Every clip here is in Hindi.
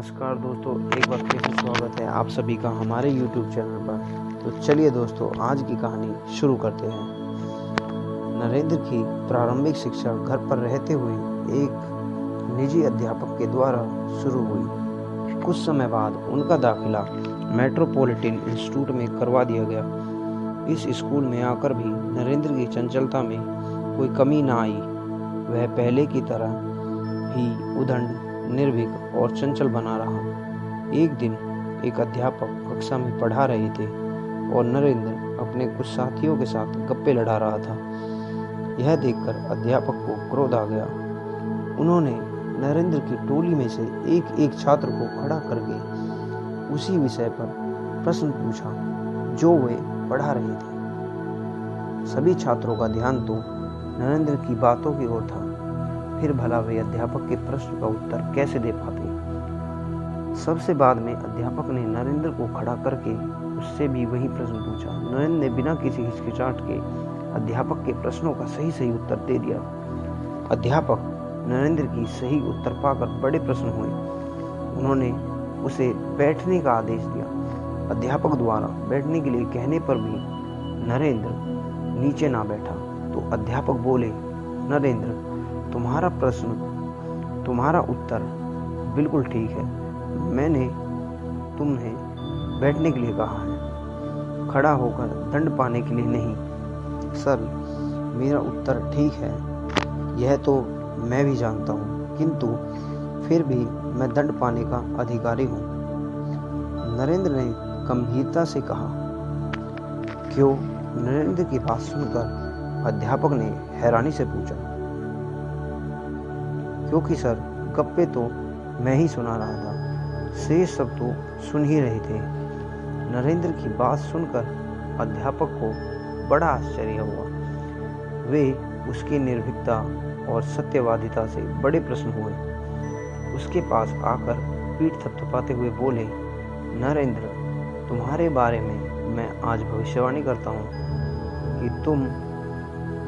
नमस्कार दोस्तों, एक बार फिर से स्वागत है आप सभी का हमारे YouTube चैनल पर। तो चलिए दोस्तों, आज की कहानी शुरू करते हैं। नरेंद्र की प्रारंभिक शिक्षा घर पर रहते हुए एक निजी अध्यापक के द्वारा शुरू हुई। कुछ समय बाद उनका दाखिला मेट्रोपॉलिटन इंस्टीट्यूट में करवा दिया गया। इस स्कूल में आकर भी नरेंद्र की चंचलता में कोई कमी ना आई। वह पहले की तरह ही उद्दंड, निर्भीक और चंचल बना रहा। एक दिन एक अध्यापक कक्षा में पढ़ा रहे थे और नरेंद्र अपने कुछ साथियों के साथ गप्पे लड़ा रहा था। यह देखकर अध्यापक को क्रोध आ गया। उन्होंने नरेंद्र की टोली में से एक एक छात्र को खड़ा करके उसी विषय पर प्रश्न पूछा जो वे पढ़ा रहे थे। सभी छात्रों का ध्यान तो नरेंद्र की बातों की ओर था। फिर भला वे अध्यापक के प्रश्न का उत्तर कैसे दे पाते। सबसे बाद में अध्यापक ने नरेंद्र को खड़ा करके उससे भी वही प्रश्न पूछा। नरेंद्र ने बिना किसी हिचकिचाहट के अध्यापक के प्रश्नों का सही सही उत्तर दे दिया। अध्यापक नरेंद्र की सही उत्तर पाकर बड़े प्रसन्न हुए। उन्होंने उसे बैठने का आदेश दिया। अध्यापक द्वारा बैठने के लिए कहने पर भी नरेंद्र नीचे ना बैठा तो अध्यापक बोले, नरेंद्र, तुम्हारा उत्तर बिल्कुल ठीक है। मैंने तुम्हें बैठने के लिए कहा है, खड़ा होकर दंड पाने के लिए नहीं। सर, मेरा उत्तर ठीक है, यह तो मैं भी जानता हूँ, किंतु फिर भी मैं दंड पाने का अधिकारी हूँ। नरेंद्र ने गंभीरता से कहा। क्यों? नरेंद्र की बात सुनकर अध्यापक ने हैरानी से पूछा। क्योंकि सर, गप्पे तो मैं ही सुना रहा था, शेष सब तो सुन ही रहे थे। नरेंद्र की बात सुनकर अध्यापक को बड़ा आश्चर्य हुआ। वे उसकी निर्भीकता और सत्यवादिता से बड़े प्रसन्न हुए। उसके पास आकर पीठ थपथपाते हुए बोले, नरेंद्र, तुम्हारे बारे में मैं आज भविष्यवाणी करता हूँ कि तुम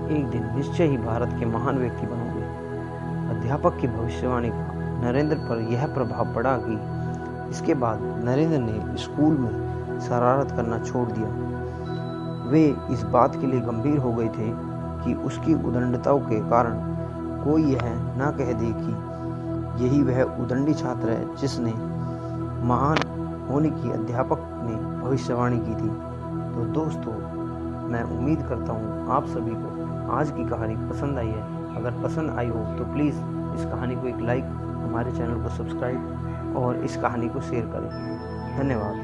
एक दिन निश्चय ही भारत के महान व्यक्ति बनोगे। अध्यापक की भविष्यवाणी का नरेंद्र पर यह प्रभाव पड़ा कि इसके बाद नरेंद्र ने स्कूल में शरारत करना छोड़ दिया। वे इस बात के लिए गंभीर हो गए थे कि उसकी उद्दंडताओं के कारण कोई यह ना कह दे कि यही वह उद्दंडी छात्र है जिसने महान होने की अध्यापक ने भविष्यवाणी की थी। तो दोस्तों, मैं उम्मीद करता हूँ आप सभी को आज की कहानी पसंद आई है। अगर पसंद आई हो तो प्लीज़ इस कहानी को एक लाइक, हमारे चैनल को सब्सक्राइब और इस कहानी को शेयर करें। धन्यवाद।